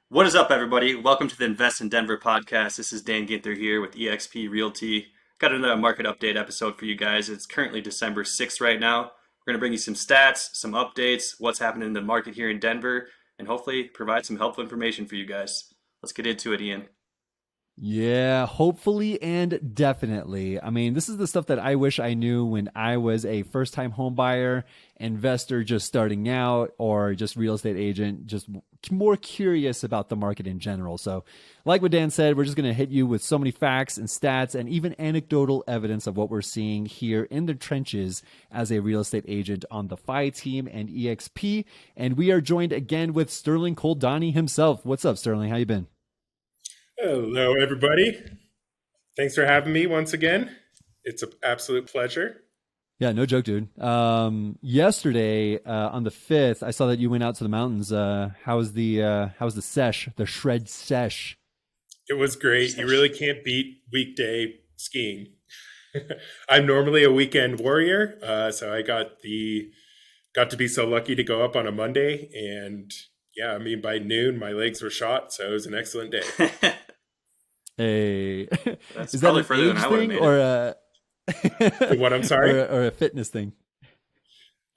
What is up, everybody? Welcome to the Invest in Denver podcast. This is Dan Ginther here with eXp Realty. Got another market update episode for you guys. It's currently December 6th right now. We're going to bring you some stats, some updates, what's happening in the market here in Denver, and hopefully provide some helpful information for you guys. Let's get into it, Ian. Yeah, hopefully and definitely. I mean, this is the stuff that I wish I knew when I was a first-time home buyer, investor just starting out, or just real estate agent, just more curious about the market in general. So, like what Dan said, we're just going to hit you with so many facts and stats and even anecdotal evidence of what we're seeing here in the trenches as a real estate agent on the FI team and EXP. And we are joined again with Sterling Coldani himself. What's up, Sterling? How you been? Hello, everybody. Thanks for having me once again. It's an absolute pleasure. Yeah, no joke, dude. Yesterday on the 5th, I saw that you went out to the mountains. How was the sesh, the shred sesh? It was great. You really can't beat weekday skiing. I'm normally a weekend warrior, so I got to be so lucky to go up on a Monday, and yeah, I mean by noon my legs were shot, so it was an excellent day. Hey, That's is that probably an further than age I would have thing made or it. a What, I'm sorry? or a fitness thing?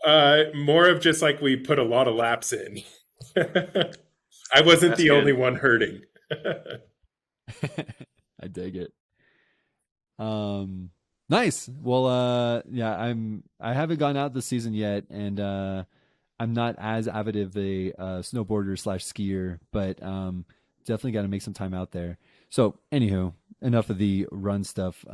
More of just like we put a lot of laps in. I wasn't That's the only good. one hurting. I dig it. Nice. Well, yeah, I haven't gone out this season yet, and I'm not as avid of a snowboarder slash skier, but definitely got to make some time out there. So, anywho, enough of the run stuff.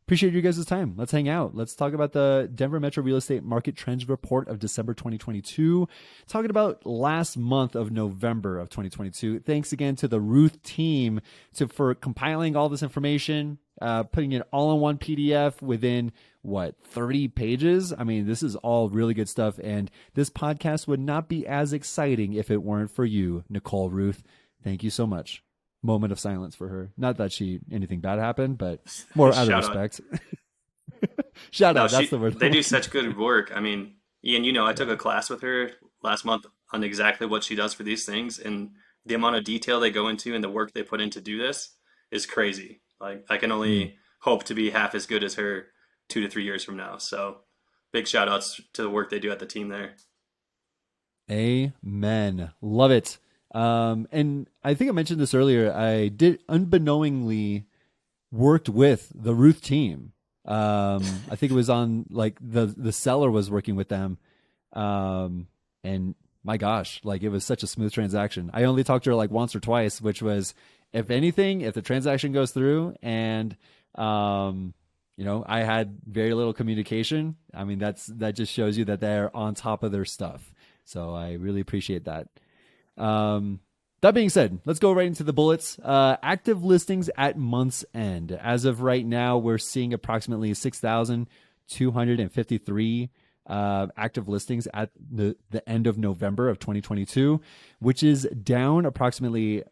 Appreciate you guys' time. Let's hang out. Let's talk about the Denver Metro Real Estate Market Trends Report of December 2022. Talking about last month of November of 2022. Thanks again to the Ruth team for compiling all this information, putting it all in one PDF within what 30 pages. I mean, this is all really good stuff, and this podcast would not be as exciting if it weren't for you, Nicole Ruth. Thank you so much. Moment of silence for her. Not that anything bad happened, but more out of Shout out. respect. Shout No, out. That's the word I they do wanted. such good work. I mean, Ian, I took Yeah. a class with her last month on exactly what she does for these things, and the amount of detail they go into and the work they put in to do this is crazy. Like, I can Mm. only hope to be half as good as her 2 to 3 years from now. So, big shout outs to the work they do at the team there. Amen. Love it. And I think I mentioned this earlier. I did unbeknowingly worked with the Ruth team. I think it was on like the seller was working with them. And my gosh, like it was such a smooth transaction. I only talked to her like once or twice, which was if anything, if the transaction goes through and I had very little communication. I mean, that just shows you that they're on top of their stuff. So I really appreciate that. Um, that being said, let's go right into the bullets. Active listings at month's end. As of right now, we're seeing approximately 6,253 active listings at the end of November of 2022, which is down approximately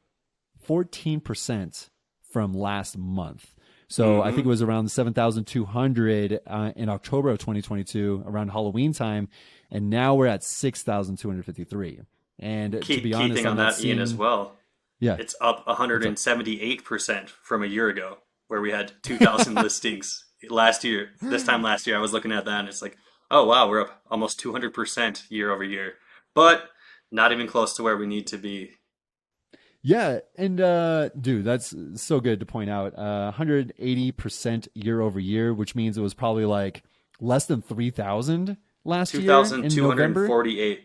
14% from last month. So I think it Hmm. was around 7,200 in October of 2022, around Halloween time, and now we're at 6,253. And to Key, be key honest, thing I'm on not that, Ian, as seeing. well. Yeah, It's up what's up? 178% from a year ago, where we had 2,000 listings last year. This time last year, I was looking at that and it's like, oh, wow, we're up almost 200% year over year. But not even close to where we need to be. Yeah, and dude, that's so good to point out. 180% year over year, which means it was probably like less than 3,000 last year in November. 2,248.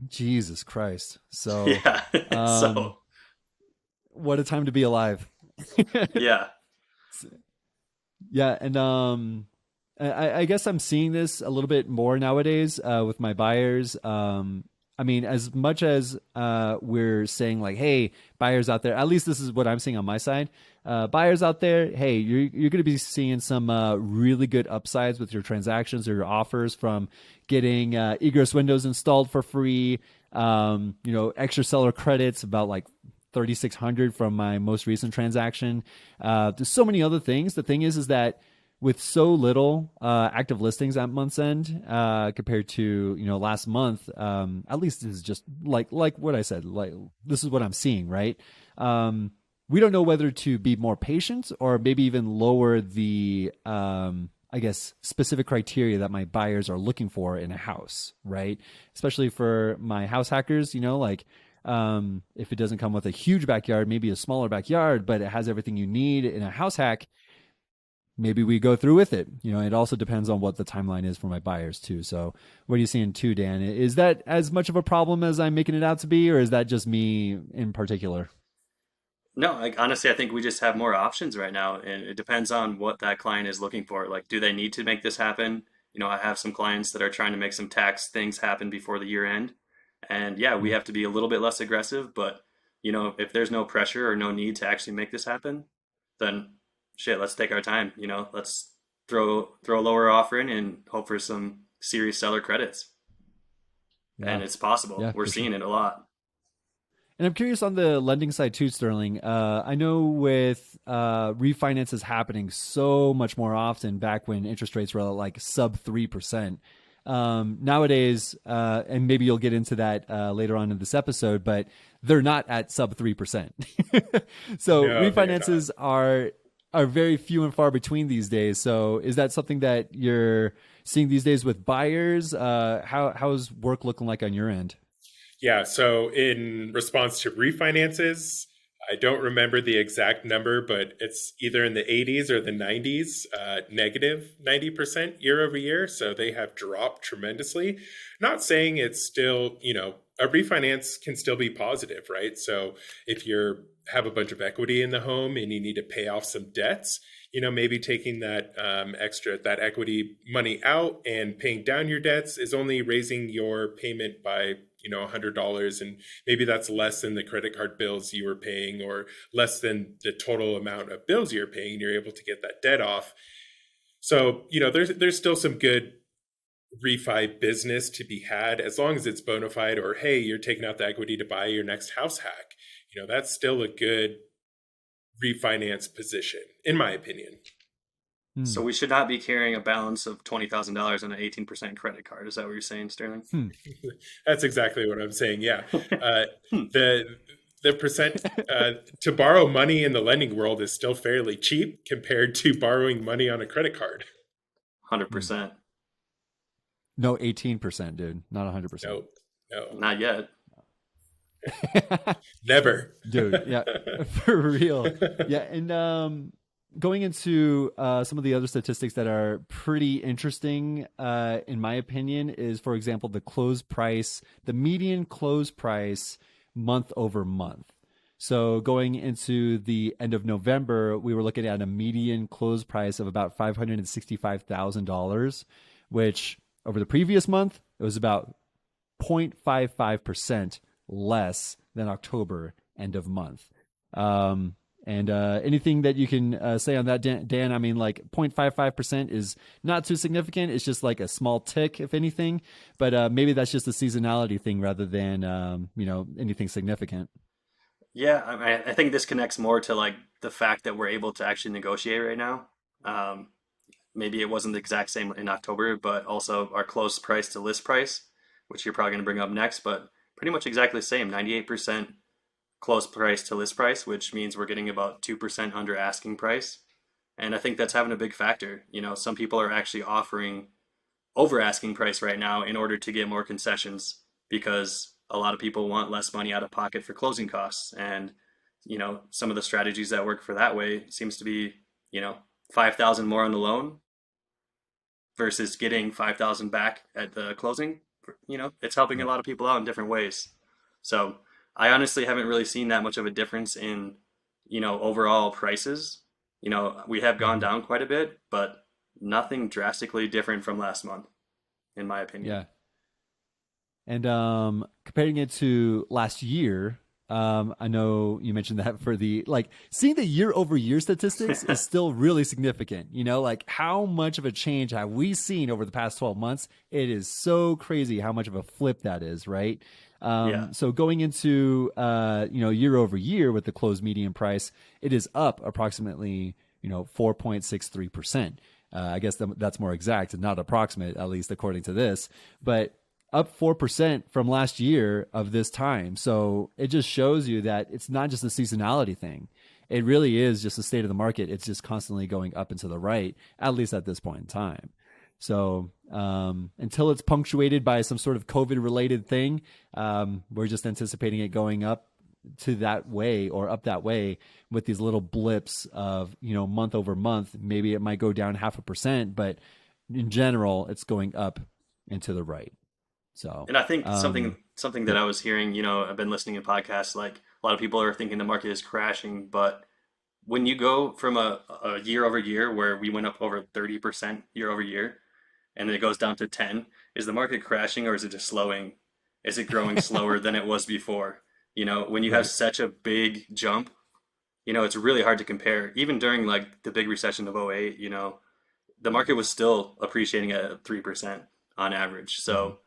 Jesus Christ. So, Yeah. um, So, what a time to be alive. yeah. Yeah, and I guess I'm seeing this a little bit more nowadays with my buyers. I mean, as much as we're saying like, hey, buyers out there, at least this is what I'm seeing on my side. Buyers out there, hey, you're going to be seeing some really good upsides with your transactions or your offers from getting egress windows installed for free. Extra seller credits about like 3,600 from my most recent transaction. There's so many other things. The thing is that with so little active listings at month's end compared to last month, at least this is just like what I said. Like this is what I'm seeing, right? We don't know whether to be more patient or maybe even lower the I guess specific criteria that my buyers are looking for in a house, right? Especially for my house hackers, like if it doesn't come with a huge backyard, maybe a smaller backyard, but it has everything you need in a house hack, maybe we go through with it. It also depends on what the timeline is for my buyers too. So what are you seeing too, Dan? Is that as much of a problem as I'm making it out to be, or is that just me in particular? No, like honestly, I think we just have more options right now, and it depends on what that client is looking for. Like, do they need to make this happen? I have some clients that are trying to make some tax things happen before the year end, and yeah, we Mm. have to be a little bit less aggressive. But if there's no pressure or no need to actually make this happen, then shit, let's take our time. Let's throw a lower offer in and hope for some serious seller credits. Yeah. And it's possible. Yeah, We're for sure. seeing it a lot. And I'm curious on the lending side too, Sterling. I know with refinances happening so much more often back when interest rates were like sub 3%. Nowadays, and maybe you'll get into that later on in this episode, but they're not at sub 3%. So No, they're not. refinances are very few and far between these days. So is that something that you're seeing these days with buyers? How's work looking like on your end? Yeah. So in response to refinances, I don't remember the exact number, but it's either in the 80s or the 90s, negative 90% year over year. So they have dropped tremendously. Not saying it's still, a refinance can still be positive, right? So if you're have a bunch of equity in the home and you need to pay off some debts, maybe taking that that equity money out and paying down your debts is only raising your payment by $100, and maybe that's less than the credit card bills you were paying or less than the total amount of bills you're paying, and you're able to get that debt off. So there's still some good refi business to be had as long as it's bona fide, or hey, you're taking out the equity to buy your next house hack. That's still a good refinance position in my opinion. Hmm. So we should not be carrying a balance of $20,000 on an 18% credit card. Is that what you're saying, Sterling? Hmm. That's exactly what I'm saying. Yeah. uh, Hmm. the the percent to borrow money in the lending world is still fairly cheap compared to borrowing money on a credit card. 100%. No, 18%, dude. Not 100%. No, no, Not yet. never. Dude, yeah, for real. Yeah, and going into some of the other statistics that are pretty interesting, in my opinion, is for example the median close price month over month. So going into the end of November, we were looking at a median close price of about $565,000, which over the previous month it was about 0.55% less than October end of month. And anything that you can say on that, Dan? I mean, like 0.55% is not too significant. It's just like a small tick, if anything. But maybe that's just a seasonality thing rather than anything significant. Yeah, I think this connects more to like the fact that we're able to actually negotiate right now. Um, Maybe it wasn't the exact same in October, but also our close price to list price, which you're probably going to bring up next, but pretty much exactly the same, 98% close price to list price, which means we're getting about 2% under asking price. And I think that's having a big factor. Some people are actually offering over asking price right now in order to get more concessions because a lot of people want less money out of pocket for closing costs. And, some of the strategies that work for that way seems to be, 5,000 more on the loan versus getting 5,000 back at the closing. It's helping a Yep. lot of people out in different ways. So I honestly haven't really seen that much of a difference in, overall prices. We have gone Mhm. down quite a bit, but nothing drastically different from last month, in my opinion. Yeah. And comparing it to last year, I know you mentioned that for the like seeing the year over year statistics is still really significant. Like how much of a change have we seen over the past 12 months? It is so crazy how much of a flip that is, right? Yeah. So going into year over year with the closed median price, it is up approximately 4.63%. I guess that's more exact and not approximate, at least according to this. But up 4% from last year of this time. So it just shows you that it's not just a seasonality thing. It really is just the state of the market. It's just constantly going up and to the right, at least at this point in time. So until it's punctuated by some sort of COVID related thing, we're just anticipating it going up to that way or up that way with these little blips of, month over month. Maybe it might go down 0.5%, but in general, it's going up and to the right. So, And I think something that yeah, I was hearing, I've been listening to podcasts, like a lot of people are thinking the market is crashing, but when you go from a year over year where we went up over 30% year over year and then it goes down to 10, is the market crashing or is it just slowing? Is it growing slower than it was before? When you have right. such a big jump, it's really hard to compare. Even during like the big recession of '08, the market was still appreciating at 3% on average. Mhm. So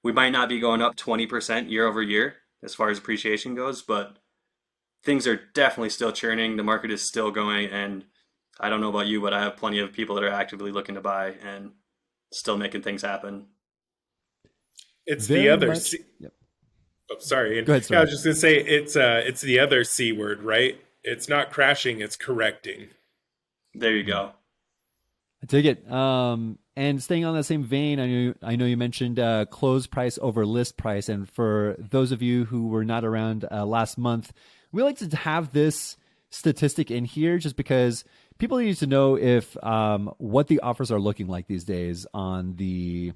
we might not be going up 20% year over year as far as appreciation goes, but things are definitely still churning. The market is still going, and I don't know about you, but I have plenty of people that are actively looking to buy and still making things happen. It's the Very other much. C. Yep. Oh, sorry. And Go ahead, yeah, I Sterling. was just gonna say it's the other C word, right? It's not crashing, it's correcting. There you Mm. go. I take it. And staying on that same vein, I know you mentioned close price over list price, and for those of you who were not around last month, we like to have this statistic in here just because people need to know if what the offers are looking like these days on the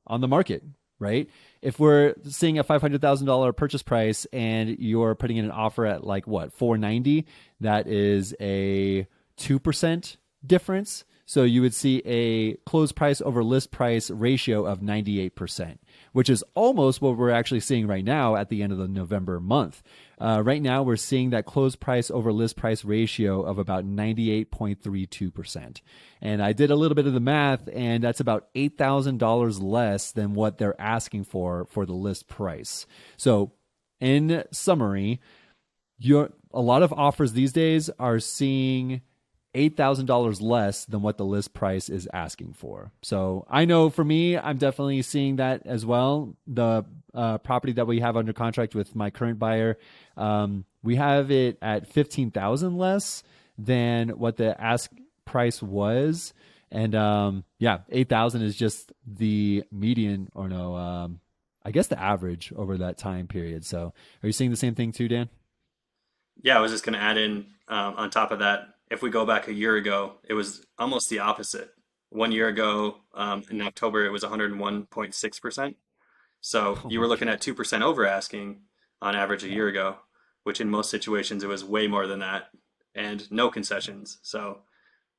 market, right? If we're seeing a $500,000 purchase price and you're putting in an offer at like what 490, that is a 2% difference. So you would see a close price over list price ratio of 98%, which is almost what we're actually seeing right now at the end of the November month. Right now, we're seeing that close price over list price ratio of about 98.32%. And I did a little bit of the math, and that's about $8,000 less than what they're asking for the list price. So, in summary, a lot of offers these days are seeing $8,000 less than what the list price is asking for. So I know for me, I'm definitely seeing that as well. The property that we have under contract with my current buyer, we have it at 15,000 less than what the ask price was. And yeah, 8,000 is just the median, or no, I guess the average over that time period. So are you seeing the same thing too, Dan? Yeah, I was just going to add in on top of that, if we go back a year ago, it was almost the opposite. 1 year ago, in October, it was 101.6%. So Oh you my were looking God. at 2% over asking on average a Yeah. year ago, which in most situations it was way more than that and no concessions. So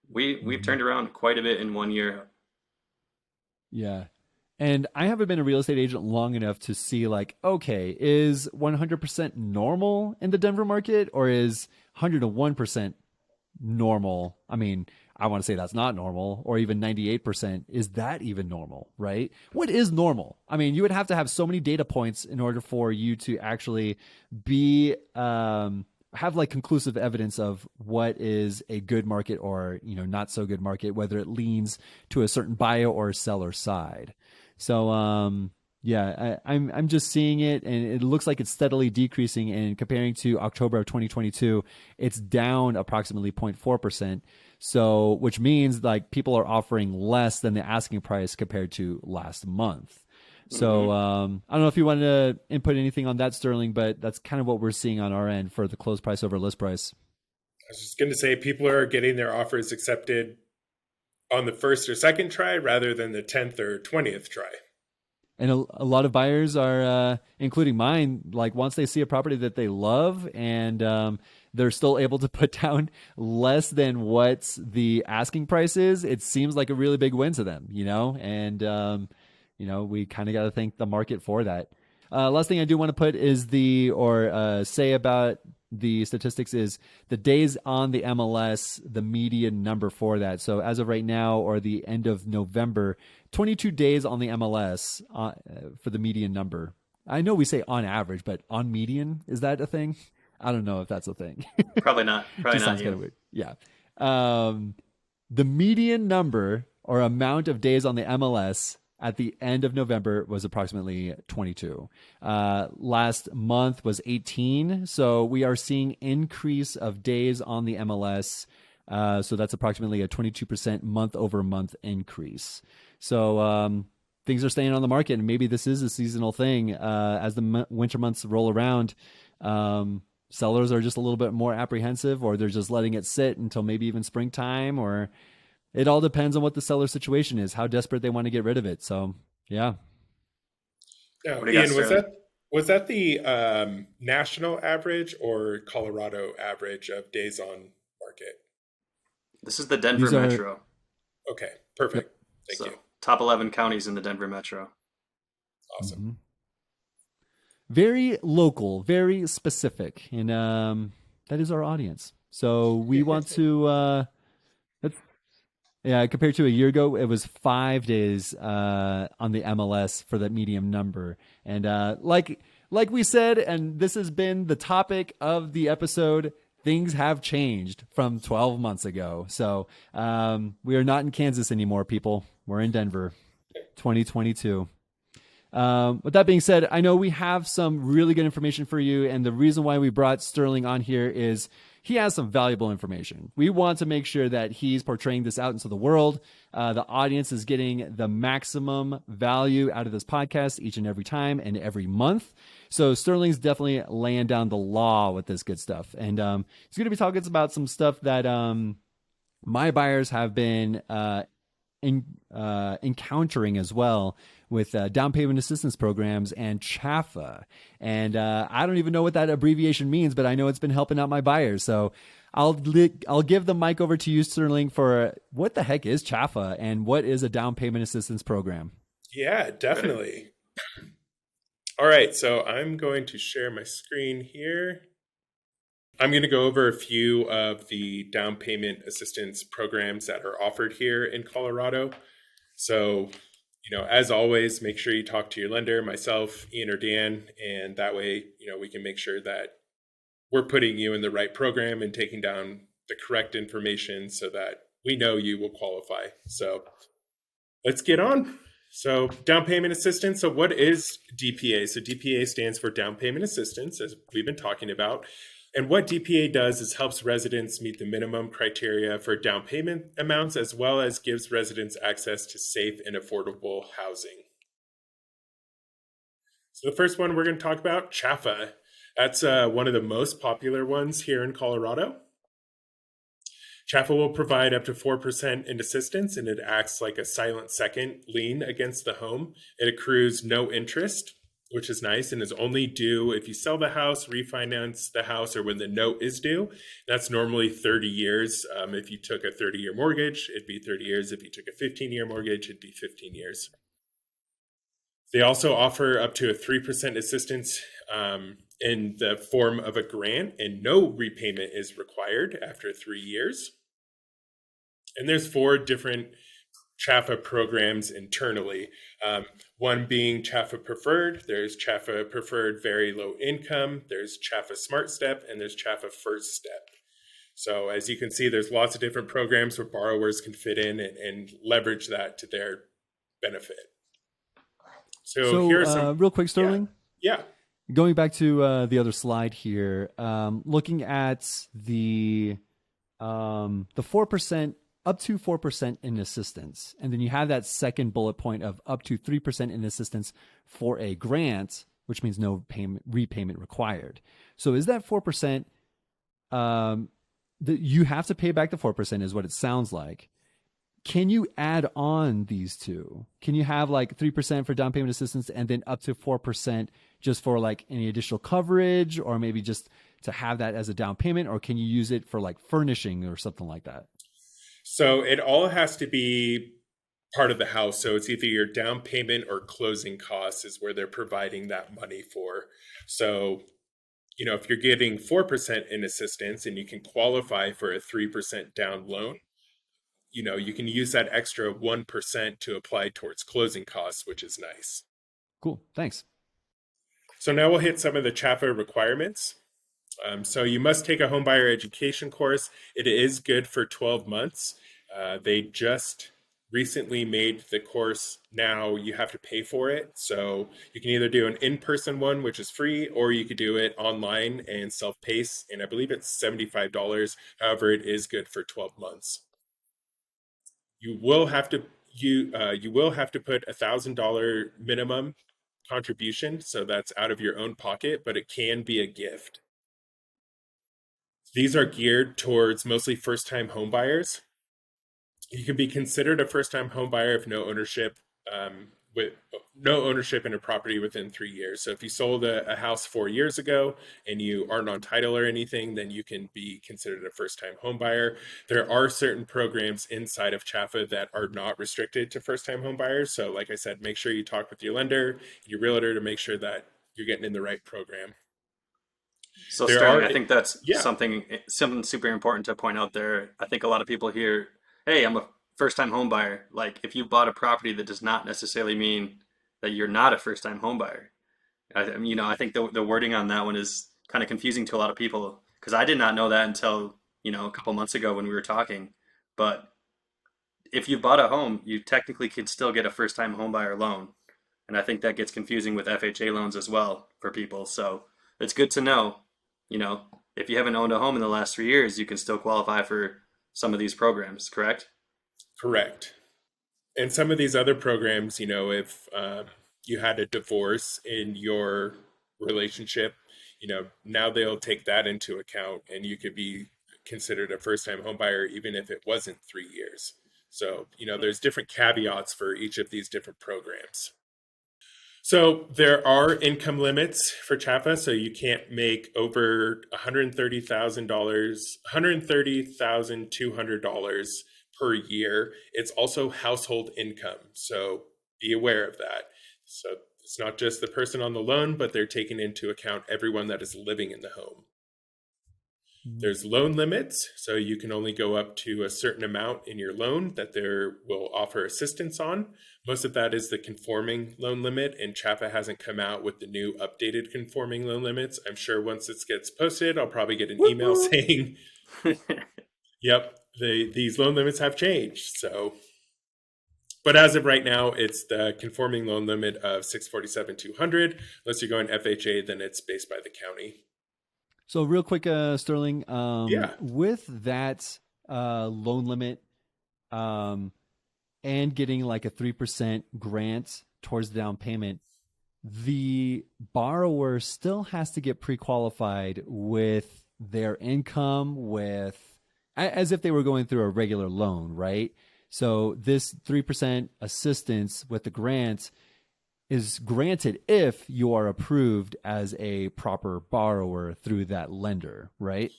we've Mhm. turned around quite a bit in 1 year. Yeah. And I haven't been a real estate agent long enough to see, like, okay, is 100% normal in the Denver market or is 101% normal? I mean, I want to say that's not normal, or even 98%. Is that even normal, right? What is normal? I mean, you would have to have so many data points in order for you to actually be have like conclusive evidence of what is a good market or not so good market, whether it leans to a certain buyer or seller side. So yeah, I'm just seeing it, and it looks like it's steadily decreasing. And comparing to October of 2022, it's down approximately 0.4%. So, which means like people are offering less than the asking price compared to last month. So, Hmm. I don't know if you wanted to input anything on that, Sterling, but that's kind of what we're seeing on our end for the close price over list price. I was just going to say people are getting their offers accepted on the first or second try rather than the 10th or 20th try. And a lot of buyers are, including mine, like once they see a property that they love and they're still able to put down less than what the asking price is, it seems like a really big win to them. And, we kind of got to thank the market for that. Last thing I do want to put is say about the statistics is the days on the MLS, the median number for that. So as of right now, or the end of November, 22 days on the MLS for the median number. I know we say on average, but on median, is that a thing? I don't know if that's a thing. Probably not. Probably Just not sounds kind you. of weird. Yeah. Um, The median number or amount of days on the MLS at the end of November was approximately 22. Last month was 18. So we are seeing increase of days on the MLS. So that's approximately a 22% month over month increase. So things are staying on the market, and maybe this is a seasonal thing. As the winter months roll around, sellers are just a little bit more apprehensive, or they're just letting it sit until maybe even springtime, or it all depends on what the seller situation is, how desperate they want to get rid of it. So, yeah. Now, What do you got, Ian, Sterling? was that the national average or Colorado average of days on market? This is the Denver These are, Metro. Okay, yep. perfect. Thank you. So top 11 counties in the Denver Metro. Awesome. Mm-hmm. Very local, very specific. And that is our audience. So we want to, yeah, compared to a year ago, it was 5 days on the MLS for that medium number. And like we said, and this has been the topic of the episode, things have changed from 12 months ago. So we are not in Kansas anymore, people. We're in Denver, 2022. With that being said, I know we have some really good information for you. And the reason why we brought Sterling on here is he has some valuable information. We want to make sure that he's portraying this out into the world. The audience is getting the maximum value out of this podcast each and every time and every month. So Sterling's definitely laying down the law with this good stuff. And he's going to be talking about some stuff that my buyers have been encountering as well with down payment assistance programs and CHAFA. And I don't even know what that abbreviation means, but I know it's been helping out my buyers. So I'll give the mic over to you, Sterling, for what the heck is CHAFA and what is a down payment assistance program? Yeah, definitely. All right, so I'm going to share my screen here. I'm going to go over a few of the down payment assistance programs that are offered here in Colorado. So, as always, make sure you talk to your lender, myself, Ian, or Dan, and that way, we can make sure that we're putting you in the right program and taking down the correct information so that we know you will qualify. So let's get on. So down payment assistance. So what is DPA? So DPA stands for down payment assistance, as we've been talking about. And what DPA does is helps residents meet the minimum criteria for down payment amounts, as well as gives residents access to safe and affordable housing. So the first one we're going to talk about, CHAFA. That's one of the most popular ones here in Colorado. CHAFA will provide up to 4% in assistance, and it acts like a silent second lien against the home. It accrues no interest, which is nice, and is only due if you sell the house, refinance the house, or when the note is due. That's normally 30 years. If you took a 30-year mortgage, it'd be 30 years. If you took a 15-year mortgage, it'd be 15 years. They also offer up to a 3% assistance in the form of a grant, and no repayment is required after 3 years. And there's 4 different CHAFA programs internally. One being CHAFA Preferred, there's CHAFA Preferred Very Low Income, there's CHAFA Smart Step, and there's CHAFA First Step. So as you can see, there's lots of different programs where borrowers can fit in and leverage that to their benefit. So here are some... real quick, Sterling. Yeah. Going back to the other slide here, looking at the 4%, up to 4% in assistance, and then you have that second bullet point of up to 3% in assistance for a grant, which means no repayment required. So is that 4%? You have to pay back the 4%, is what it sounds like. Can you add on these two? Can you have like 3% for down payment assistance and then up to 4% just for like any additional coverage, or maybe just to have that as a down payment, or can you use it for like furnishing or something like that? So it all has to be part of the house. So it's either your down payment or closing costs is where they're providing that money for. So, if you're getting 4% in assistance and you can qualify for a 3% down loan, you can use that extra 1% to apply towards closing costs, which is nice. Cool. Thanks. So now we'll hit some of the CHAFA requirements. So you must take a homebuyer education course. It is good for 12 months. They just recently made the course now you have to pay for it. So you can either do an in-person one, which is free, or you could do it online and self-pace. And I believe it's $75. However, it is good for 12 months. You will have to you will have to put $1,000 minimum contribution, so that's out of your own pocket, but it can be a gift. These are geared towards mostly first-time home buyers. You can be considered a first-time home buyer if with no ownership in a property within 3 years. So if you sold a house 4 years ago and you aren't on title or anything, then you can be considered a first-time home buyer. There are certain programs inside of CHAFA that are not restricted to first-time home buyers. So like I said, make sure you talk with your lender, your realtor, to make sure that you're getting in the right program. So There Sterling, are, I think that's yeah, something super important to point out there. I think a lot of people hear, "Hey, I'm a first-time home buyer." Like if you bought a property, that does not necessarily mean that you're not a first-time home buyer. I mean, I think the wording on that one is kind of confusing to a lot of people because I did not know that until, a couple months ago when we were talking. But if you bought a home, you technically could still get a first-time home buyer loan. And I think that gets confusing with FHA loans as well for people. So it's good to know, you know, if you haven't owned a home in the last 3 years, you can still qualify for some of these programs, correct? correct. And some of these other programs, if you had a divorce in your relationship, now they'll take that into account and you could be considered a first time home buyer even if it wasn't 3 years. So, there's different caveats for each of these different programs. So there are income limits for CHAPA, so you can't make over $130,000, $130,200 per year. It's also household income, so be aware of that. So it's not just the person on the loan, but they're taking into account everyone that is living in the home. Mhm. There's loan limits, so you can only go up to a certain amount in your loan that there will offer assistance on. Most of that is the conforming loan limit, and CHAPA hasn't come out with the new updated conforming loan limits. I'm sure once this gets posted, I'll probably get an Whoop, email whoop. saying, yep, these loan limits have changed. So, but as of right now, it's the conforming loan limit of 647,200. Unless you're going FHA, then it's based by the county. So real quick, Sterling, Yeah. with that loan limit, um, and getting like a 3% grant towards the down payment, the borrower still has to get pre-qualified with their income, as if they were going through a regular loan, right? So this 3% assistance with the grant is granted if you are approved as a proper borrower through that lender, right?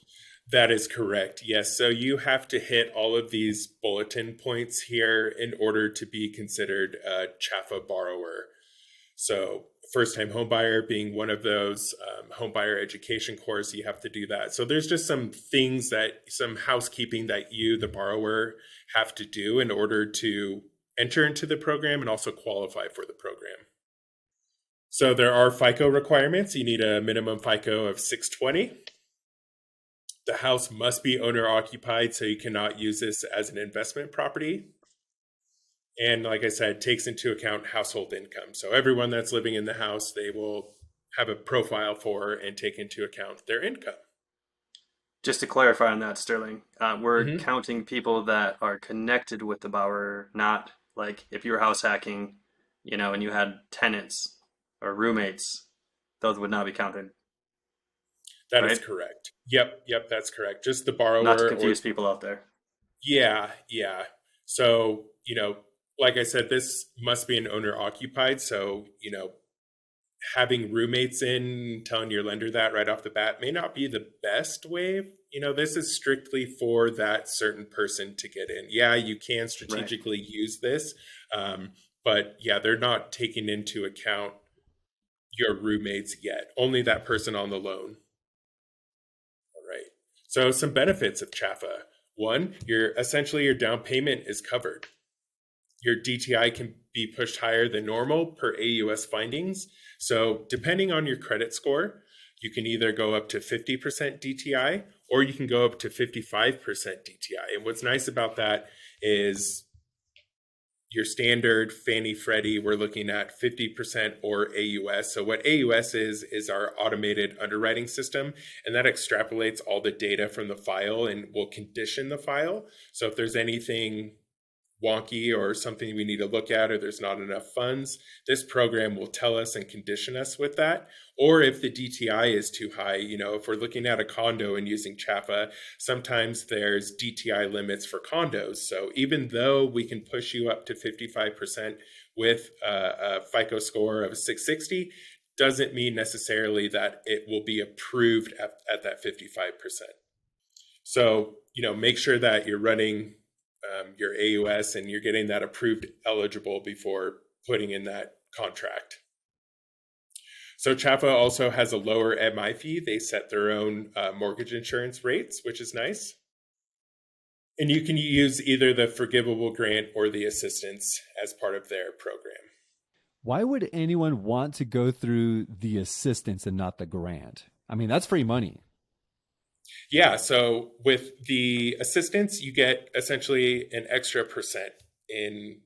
That is correct. Yes. So you have to hit all of these bulletin points here in order to be considered a CHAFA borrower. So first time homebuyer being one of those, home buyer education course, you have to do that. So there's just some housekeeping that you, the borrower, have to do in order to enter into the program and also qualify for the program. So there are FICO requirements. You need a minimum FICO of 620. The house must be owner occupied, so you cannot use this as an investment property. And like I said, takes into account household income. So everyone that's living in the house, they will have a profile for and take into account their income. Just to clarify on that, Sterling, we're Mm-hmm. counting people that are connected with the borrower, not like if you were house hacking, and you had tenants or roommates, those would not be counted, That is right? correct. Yep, that's correct. Just the Not to borrower or confuse people out there. yeah. So, like I said, this must be an owner occupied. So, having roommates in, telling your lender that right off the bat may not be the best way. This is strictly for that certain person to get in. Yeah, you can Right. strategically use this, but yeah, they're not taking into account your roommates yet, only that person on the loan. All right. So some benefits of CHAFA. One, your down payment is covered. Your DTI can be pushed higher than normal per AUS findings. So depending on your credit score, you can either go up to 50% DTI or you can go up to 55% DTI. And what's nice about that is your standard Fannie Freddie, we're looking at 50% or AUS. So what AUS is our automated underwriting system, and that extrapolates all the data from the file and will condition the file. So if there's anything wonky or something we need to look at, or there's not enough funds, this program will tell us and condition us with that. Or if the DTI is too high, if we're looking at a condo and using CHAPA, sometimes there's DTI limits for condos. So even though we can push you up to 55% with a FICO score of 660, doesn't mean necessarily that it will be approved at that 55%. So, make sure that you're running your AUS and you're getting that approved eligible before putting in that contract. So CHAPA also has a lower MI fee. They set their own mortgage insurance rates, which is nice. And you can use either the forgivable grant or the assistance as part of their program. Why would anyone want to go through the assistance and not the grant? I mean, that's free money. Yeah, so with the assistance, you get essentially an extra percent in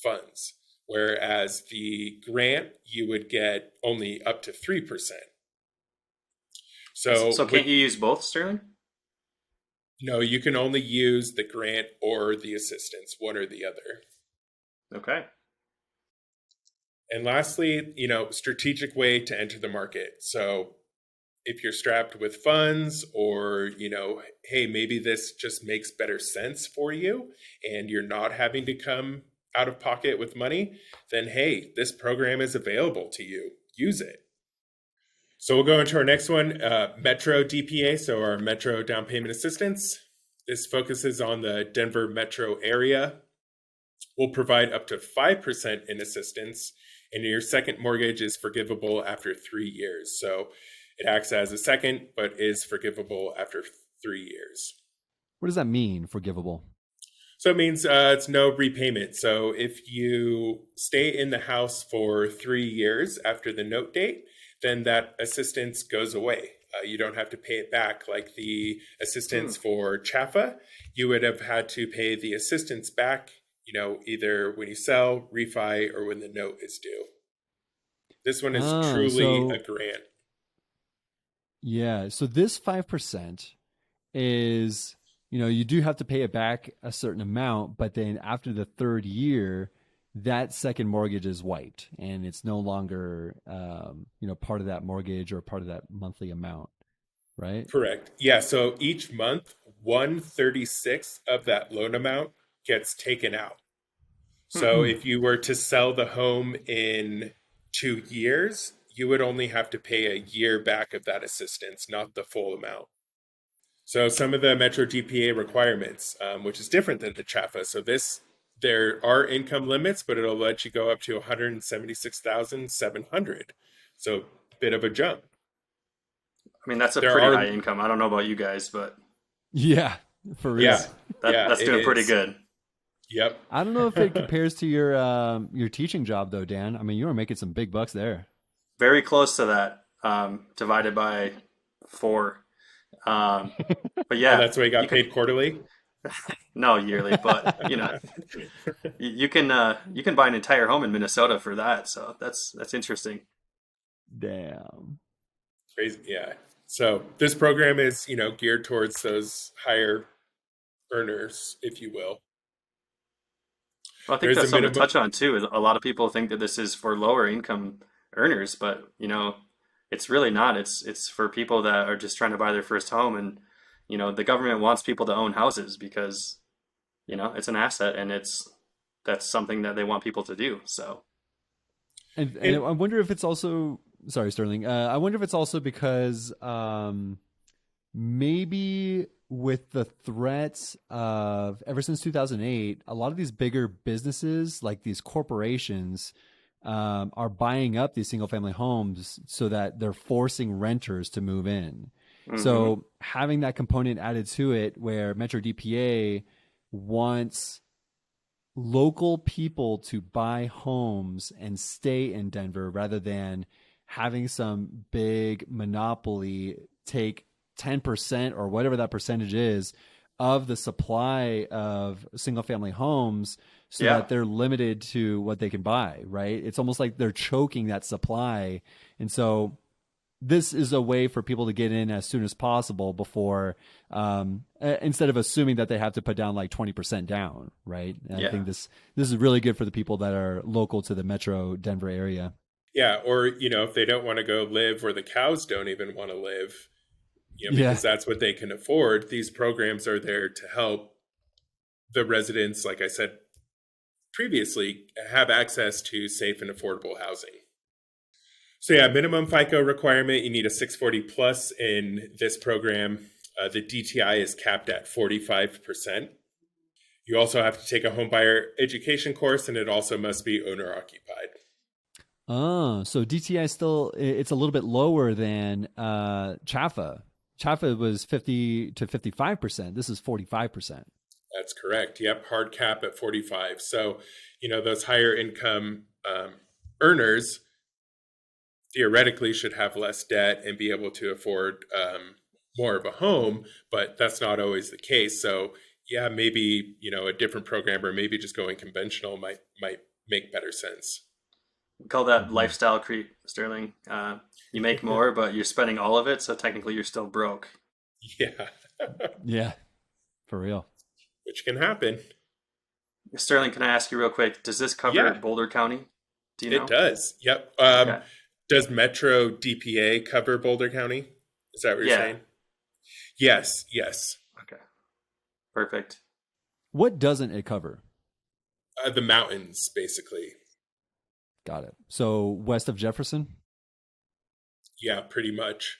funds, whereas the grant, you would get only up to 3%. So can't you use both, Sterling? No, you can only use the grant or the assistance, one or the other. Okay. And lastly, strategic way to enter the market. So if you're strapped with funds or, hey, maybe this just makes better sense for you and you're not having to come out of pocket with money, then hey, this program is available to you. Use it. So we'll go into our next one, Metro DPA, so our Metro Down Payment Assistance. This focuses on the Denver metro area. We'll provide up to 5% in assistance, and your second mortgage is forgivable after 3 years. So it acts as a second, but is forgivable after 3 years. What does that mean, forgivable? So it means it's no repayment. So if you stay in the house for 3 years after the note date, then that assistance goes away. You don't have to pay it back like the assistance for CHAPA. You would have had to pay the assistance back, either when you sell, refi, or when the note is due. This one is truly a grant. Yeah. So this 5% is, you do have to pay it back a certain amount, but then after the third year, that second mortgage is wiped and it's no longer, part of that mortgage or part of that monthly amount, right? Correct. Yeah. So each month, 1/36 of that loan amount gets taken out. So if you were to sell the home in 2 years, you would only have to pay a year back of that assistance, not the full amount. So some of the Metro DPA requirements, which is different than the CHAPA. So there are income limits, but it'll let you go up to 176,700. So bit of a jump. I mean, that's a pretty high income. I don't know about you guys, but yeah, for real. Yeah, that's doing pretty good. Yep. I don't know if it compares to your teaching job though, Dan. I mean, you were making some big bucks there. Very close to that, divided by 4. But yeah, that's why you got paid quarterly. No, yearly, but you can buy an entire home in Minnesota for that. So that's interesting. Damn. Crazy, yeah. So this program is geared towards those higher earners, if you will. Well, I think that's something to touch on too. Is a lot of people think that this is for lower income earners, but it's really not. It's for people that are just trying to buy their first home, and the government wants people to own houses because it's an asset, and that's something that they want people to do. So, and I wonder if it's also sorry, Sterling. I wonder if it's also because maybe with the threats of ever since 2008, a lot of these bigger businesses, like these corporations, are buying up these single family homes so that they're forcing renters to move in. Mm-hmm. So having that component added to it where Metro DPA wants local people to buy homes and stay in Denver rather than having some big monopoly take 10% or whatever that percentage is of the supply of single family homes so Yeah. that they're limited to what they can buy, right? It's almost like they're choking that supply. And so this is a way for people to get in as soon as possible before, instead of assuming that they have to put down like 20% down, right? And I Yeah. think this is really good for the people that are local to the metro Denver area. Yeah, or if they don't want to go live where the cows don't even want to live, Yeah. because that's what they can afford, these programs are there to help the residents, like I said previously, have access to safe and affordable housing. So yeah, minimum FICO requirement, you need a 640 plus in this program. The DTI is capped at 45%. You also have to take a home buyer education course, and it also must be owner occupied. Oh, so DTI still it's a little bit lower than Chafa. Chafa was 50 to 55%. This is 45%. That's correct. Yep, hard cap at 45. So, those higher income earners theoretically should have less debt and be able to afford more of a home, but that's not always the case. So, yeah, maybe a different program or maybe just going conventional might make better sense. We call that Mhm. lifestyle creep, Sterling. You make more, but you're spending all of it, so technically you're still broke. Yeah, Yeah, for real. which can happen. Sterling, can I ask you real quick? Does this cover Yeah, Boulder County? Do you it know? does. Yep. Okay. Does Metro DPA cover Boulder County? Is that what you're Yeah. saying? Yes, yes. Okay. Perfect. What doesn't it cover? The mountains, basically. Got it. So west of Jefferson? Yeah, pretty much.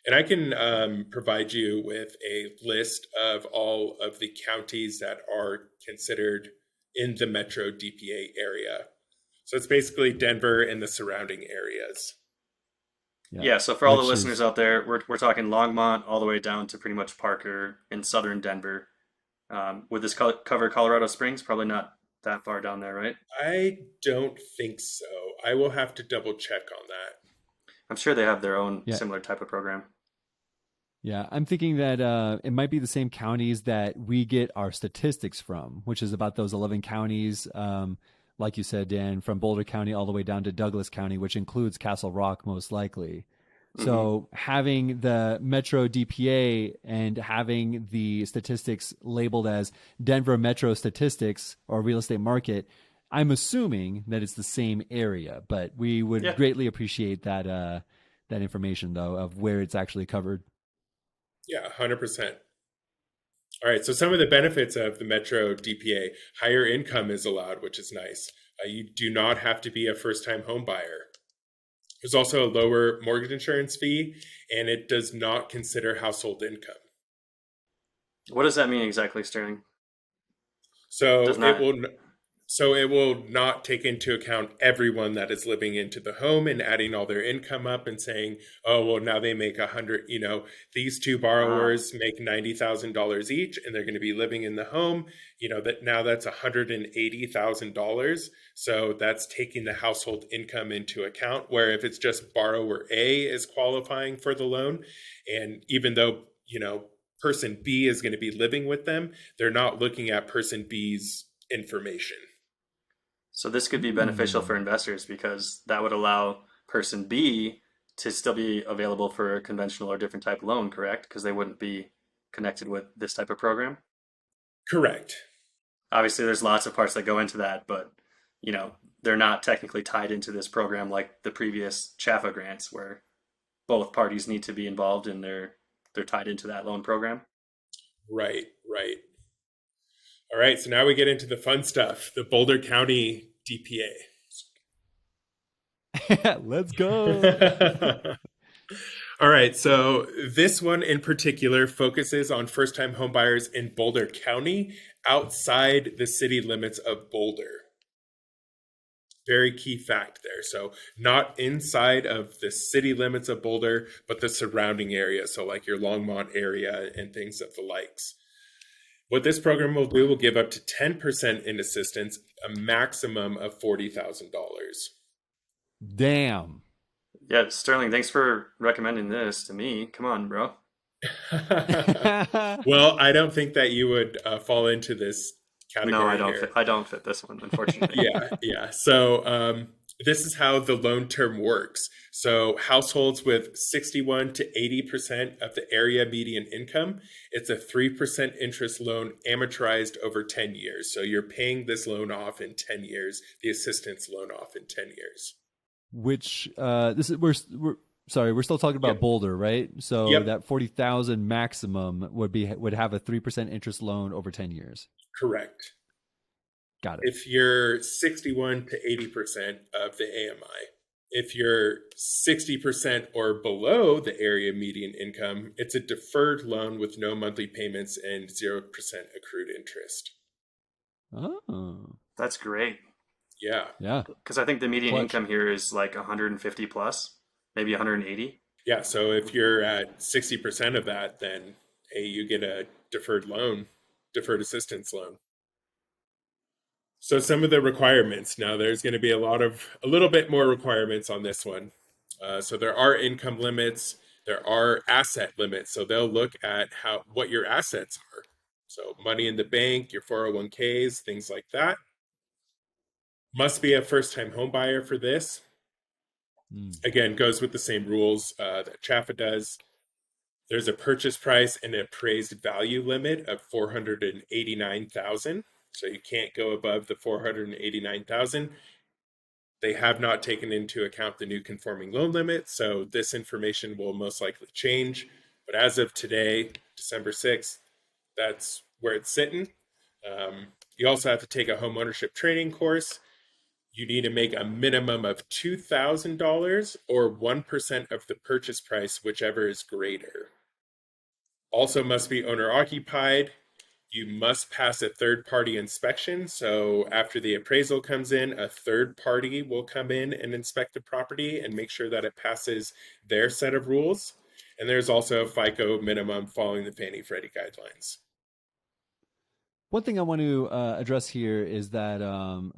And I can provide you with a list of all of the counties that are considered in the Metro DPA area. So it's basically Denver and the surrounding areas. Yeah. Yeah, so for all the Which listeners is out there, we're talking Longmont all the way down to pretty much Parker in southern Denver. Would this cover Colorado Springs? Probably not that far down there, right? I don't think so. I will have to double check on that. I'm sure they have their own yeah. similar type of program. Yeah, I'm thinking that it might be the same counties that we get our statistics from, which is about those 11 counties, like you said, Dan, from Boulder County all the way down to Douglas County, which includes Castle Rock most likely. Hmm. So having the Metro DPA and having the statistics labeled as Denver Metro Statistics or real estate market, I'm assuming that it's the same area, but we would Yeah. greatly appreciate that information though of where it's actually covered. Yeah, 100%. All right, so some of the benefits of the Metro DPA, higher income is allowed, which is nice. You do not have to be a first time home buyer. There's also a lower mortgage insurance fee, and it does not consider household income. What does that mean exactly, Sterling? Does So it not. will so it will not take into account everyone that is living into the home and adding all their income up and saying, oh well, now they make 100. These two Ah. borrowers make $90,000 each, and they're going to be living in the home. That now that's $180,000. So that's taking the household income into account. Where if it's just borrower A is qualifying for the loan, and even though person B is going to be living with them, they're not looking at person B's information. So this could be beneficial Hmm. for investors because that would allow person B to still be available for a conventional or different type of loan, correct? Because they wouldn't be connected with this type of program. Correct. Obviously, there's lots of parts that go into that, but they're not technically tied into this program like the previous Chafa grants, where both parties need to be involved and they're tied into that loan program. Right, right. All right, so now we get into the fun stuff, the Boulder County Let's go. DPA. All right, so this one in particular focuses on first time homebuyers in Boulder County outside the city limits of Boulder. Very key fact there. So, not inside of the city limits of Boulder, but the surrounding area. So, like your Longmont area and things of the likes. What this program will do will give up to 10% in assistance, a maximum of $40,000. Damn. Yeah, Sterling, thanks for recommending this to me. Come on, bro. Well, I don't think that you would fall into this No, I category don't fit. here. I don't fit this one, unfortunately. Yeah, yeah. So this is how the loan term works. So households with 61 to 80% of the area median income, it's a 3% interest loan amortized over 10 years. So you're paying this loan off in 10 years, the assistance loan off in 10 years. Which this is we're sorry, we're still talking about Yep. Boulder, right? So Yep. that 40,000 maximum would have a 3% interest loan over 10 years. Correct. Got it. If you're 61 to 80% of the AMI. If you're 60% or below the area median income, it's a deferred loan with no monthly payments and 0% accrued interest. Oh, That's great. Yeah. yeah. Because I think the median Clutch. income here is like 150 plus, maybe 180. Yeah. So if you're at 60% of that, then hey, you get a deferred loan, deferred assistance loan. So some of the requirements. Now there's going to be a little bit more requirements on this one. So there are income limits, there are asset limits. So they'll look at what your assets are. So money in the bank, your 401ks, things like that. Must be a first-time home buyer for this. Mm. Again, goes with the same rules that Chaffa does. There's a purchase price and appraised value limit of 489,000. So you can't go above the 489,000. They have not taken into account the new conforming loan limit, so this information will most likely change. But as of today, December 6th, that's where it's sitting. You also have to take a home ownership training course. You need to make a minimum of $2,000 or 1% of the purchase price, whichever is greater. Also must be owner occupied. You must pass a third party inspection. So after the appraisal comes in, a third party will come in and inspect the property and make sure that it passes their set of rules. And there's also a FICO minimum following the Fannie Freddie guidelines. One thing I want to address here is that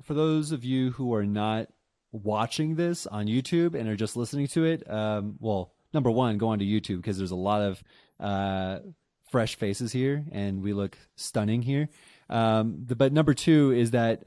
for those of you who are not watching this on YouTube and are just listening to it, well, number one, go onto YouTube because there's a lot of fresh faces here and we look stunning here. But number two is that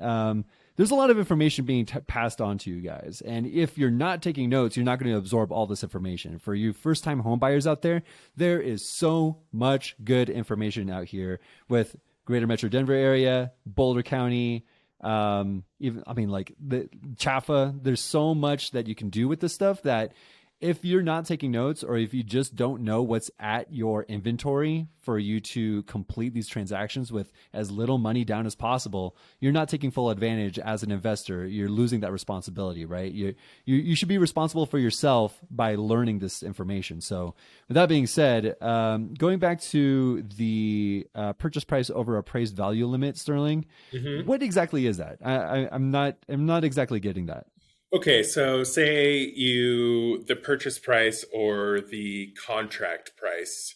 there's a lot of information being passed on to you guys. And if you're not taking notes, you're not going to absorb all this information. For you first time home buyers out there, there is so much good information out here with Greater Metro Denver area, Boulder County, even I mean like the Chaffa. There's so much that you can do with this stuff that if you're not taking notes or if you just don't know what's at your inventory for you to complete these transactions with as little money down as possible, you're not taking full advantage as an investor. You're losing that responsibility, right? You should be responsible for yourself by learning this information. So with that being said, going back to the purchase price over appraised value limit, Sterling, Mm-hmm. what exactly is that? I'm not exactly getting that. Okay, so say the purchase price or the contract price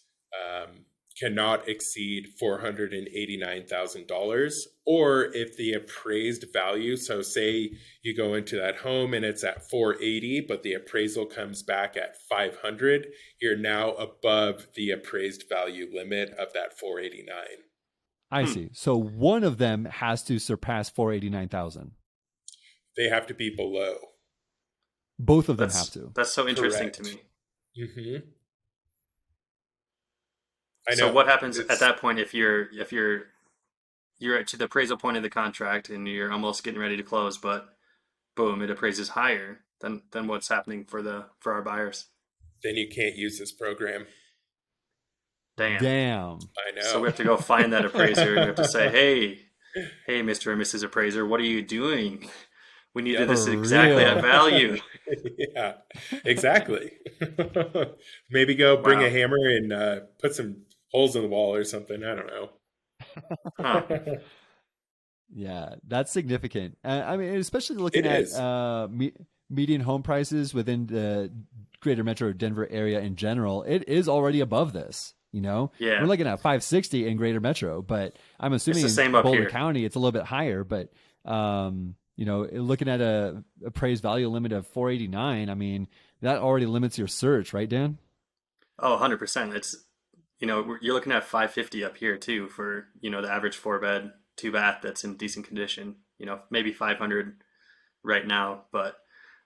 cannot exceed $489,000, or if the appraised value, so say you go into that home and it's at 480, but the appraisal comes back at 500, you're now above the appraised value limit of that 489. I Hmm. see. So one of them has to surpass 489,000. They have to be below. Both of them have That's to. that's so interesting to Correct. me. Hmm. I So know. what happens at It's that point if you're at to the appraisal point of the contract and you're almost getting ready to close, but boom, it appraises higher? Then what's happening for our buyers? then you can't use this program. Damn. Damn. I So we know. have to go find that appraiser and we have to say, hey, Mr. and Mrs. Appraiser, what are you doing? We needed Yep. this For exactly at real. value. Yeah, exactly. Maybe go bring a Wow. hammer and put some holes in the wall or something. I don't Huh. know. Yeah, that's significant. I mean, especially It looking at is. median home prices within the greater metro Denver area in general, it is already above this. You know, we're Yeah. looking at 560 in greater metro, but I'm It's assuming the in same up Boulder here. County, it's a little bit higher. But, looking at a appraised value limit of 489, I mean, that already limits your search, right, Dan? Oh, 100%. It's you're looking at 550 up here too for, the average 4 bed, 2 bath that's in decent condition. Maybe 500 right now, but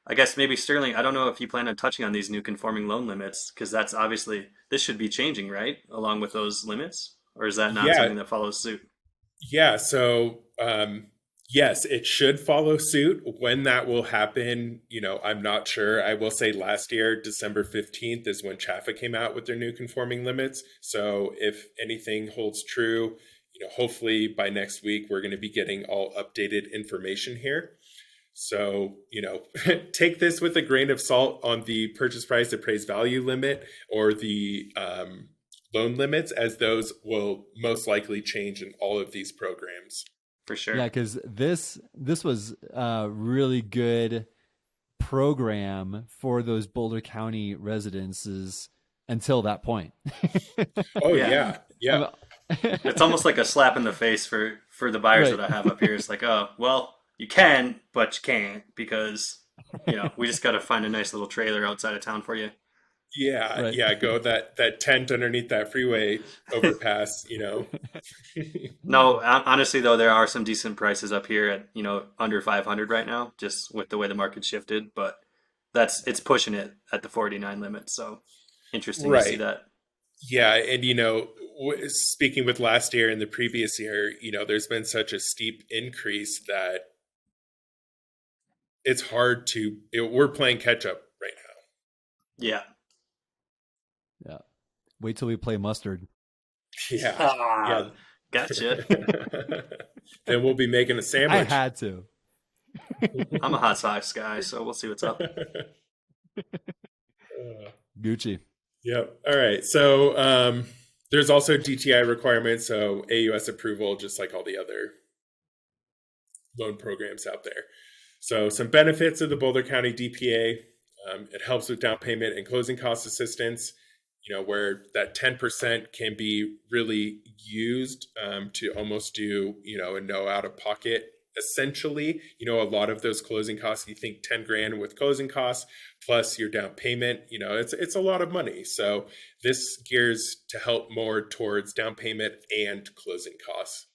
I guess maybe Sterling, I don't know if you plan on touching on these new conforming loan limits because that's obviously this should be changing, right? Along with those limits, or is that not Yeah, something that follows suit? yeah. So, yes, it should follow suit. When that will happen, I'm not sure. I will say last year, December 15th is when Chaffa came out with their new conforming limits. So, if anything holds true, hopefully by next week, we're going to be getting all updated information here. So, take this with a grain of salt on the purchase price appraised value limit or the loan limits, as those will most likely change in all of these programs. For Yeah, sure. because this was a really good program for those Boulder County residences until that point. Oh, Yeah. yeah. Yeah. I'm- It's almost like a slap in the face for the buyers that right. I have up here. It's like, oh, well, you can, but you can't because, we just got to find a nice little trailer outside of town for you. Yeah. Right. Yeah. Go that tent underneath that freeway overpass. No, honestly though, there are some decent prices up here at, under 500 right now, just with the way the market shifted, but it's pushing it at the 49 limit. So interesting to see Right. that. Yeah. And, speaking with last year and the previous year, there's been such a steep increase that it's hard we're playing catch up right Yeah. Yeah. Wait till we play mustard. now. Yeah. Yeah. Ah, gotcha. Then we'll be making a I sandwich. had to. I'm a hot sauce guy, so we'll see what's up. Gucci. Yep. All right. So there's also DTI requirements, so AUS approval, just like all the other loan programs out there. So some benefits of the Boulder County DPA. It helps with down payment and closing cost assistance. Where that 10% can be really used to almost do, a no out of pocket. Essentially, a lot of those closing costs, you think 10 grand with closing costs plus your down payment, it's a lot of money. So this gears to help more towards down payment and closing costs.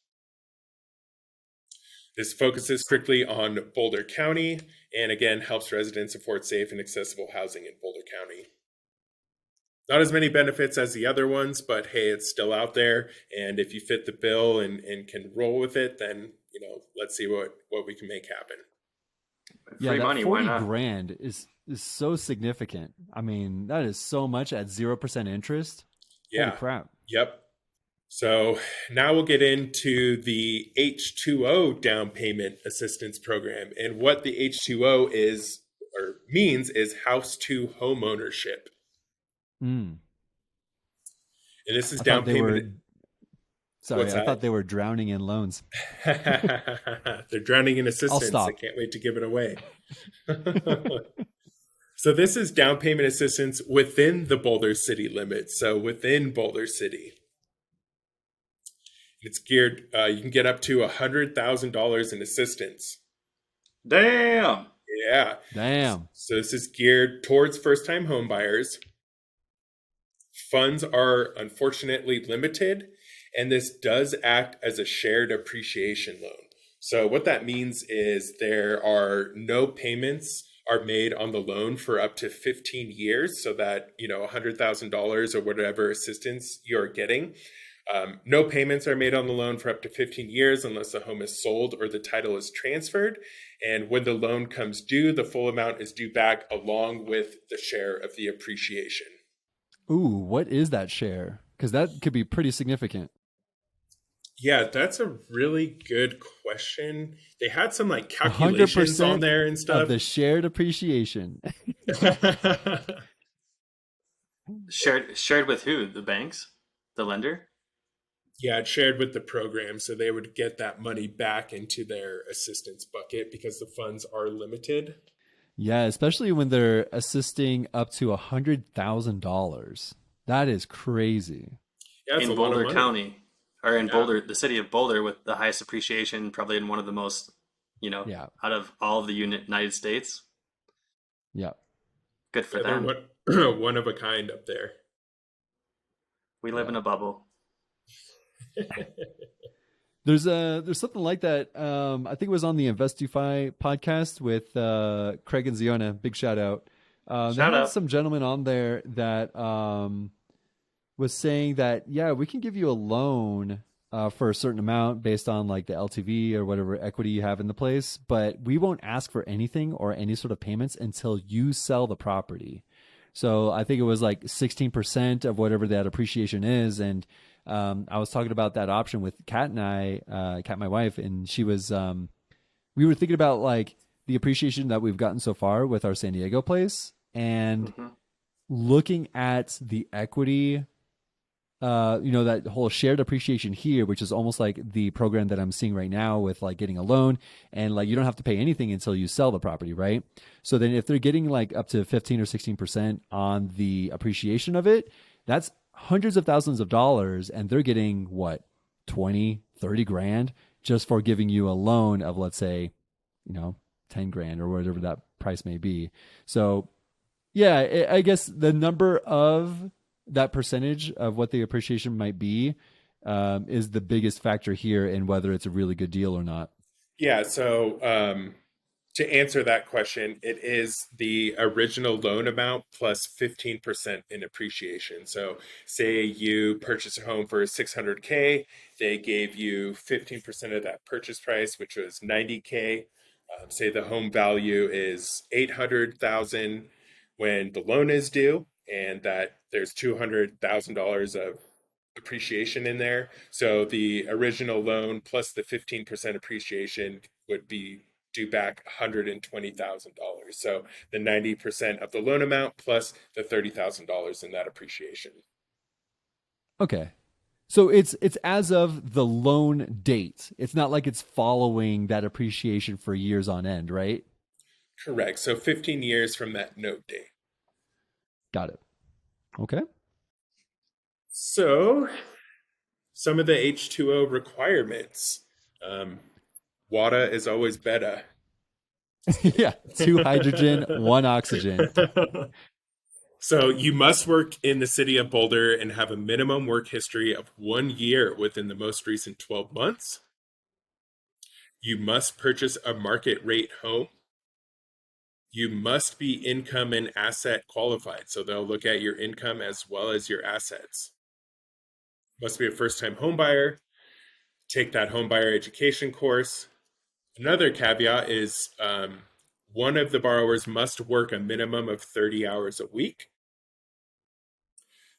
This focuses strictly on Boulder County and again helps residents afford safe and accessible housing in Boulder County. Not as many benefits as the other ones, but hey, it's still out there. And if you fit the bill and can roll with it, then, let's see what we can make happen. Yeah, Free that money, why 40 not? grand is so significant. I mean, that is so much at 0% interest. Holy Yeah. crap. Yep. So now we'll get into the H2O down payment assistance program. And what the H2O is or means is house to home ownership. Mm. And this is I thought down they were payment. sorry, What's I thought that? they were drowning in loans. They're drowning in I'll assistance. I stop. can't wait to give it away. So this is down payment assistance within the Boulder City limits. So within Boulder City, it's geared. You can get up to $100,000 in assistance. Damn. Yeah. Damn. So this is geared towards first-time home buyers. Funds are unfortunately limited, and this does act as a shared appreciation loan. So what that means is there are no payments are made on the loan for up to 15 years, so that $100,000 or whatever assistance you're getting. No payments are made on the loan for up to 15 years unless the home is sold or the title is transferred. And when the loan comes due, the full amount is due back along with the share of the appreciation. Ooh, what is that share? Because that could be pretty significant. Yeah, that's a really good question. They had some like calculations on 100% there and of stuff. the shared appreciation. Shared with who? The banks? The lender? Yeah, it's shared with the program, so they would get that money back into their assistance bucket because the funds are limited. Yeah, especially when they're assisting up to $100,000. That is crazy. Yeah, it's a In lot of Boulder money. County, or in Yeah. Boulder, the city of Boulder, with the highest appreciation, probably in one of the most, Yeah, out of all of the United States. yeah. Good for Yeah, they're them. one, one of a kind up there. We live Yeah. in a bubble. There's something like that. I think it was on the Investify podcast with Craig and Ziona. Big shout out. They Shout had out. some gentleman on there that was saying that yeah, we can give you a loan for a certain amount based on like the LTV or whatever equity you have in the place, but we won't ask for anything or any sort of payments until you sell the property. So I think it was like 16% of whatever that appreciation is, and I was talking about that option with Kat and Kat, my wife, and she was we were thinking about like the appreciation that we've gotten so far with our San Diego place, and Hmm. looking at the equity, that whole shared appreciation here, which is almost like the program that I'm seeing right now with like getting a loan, and like you don't have to pay anything until you sell the property, right? So then if they're getting like up to 15 or 16% on the appreciation of it, that's hundreds of thousands of dollars, and they're getting what, 20, 30 grand just for giving you a loan of, let's say, you know, 10 grand or whatever that price may be. So yeah, I guess the number of that percentage of what the appreciation might be is the biggest factor here in whether it's a really good deal or not. Yeah, so to answer that question, it is the original loan amount plus 15% in appreciation. So, say you purchase a home for 600K, they gave you 15% of that purchase price, which was 90K. Say the home value is 800,000 when the loan is due, and that there's $200,000 of appreciation in there. So the original loan plus the 15% appreciation would be due back $120,000. So the 90% of the loan amount plus the $30,000 in that appreciation. Okay. So it's as of the loan date. It's not like it's following that appreciation for years on end, right? Correct. So 15 years from that note date. Got it. Okay. So some of the H2O requirements. Um, Water is always better. Yeah. Two hydrogen, one oxygen. So you must work in the city of Boulder and have a minimum work history of 1 year within the most recent 12 months. You must purchase a market rate home. You must be income and asset qualified. So they'll look at your income as well as your assets. Must be a first time home buyer. Take that home buyer education course. Another caveat is one of the borrowers must work a minimum of 30 hours a week.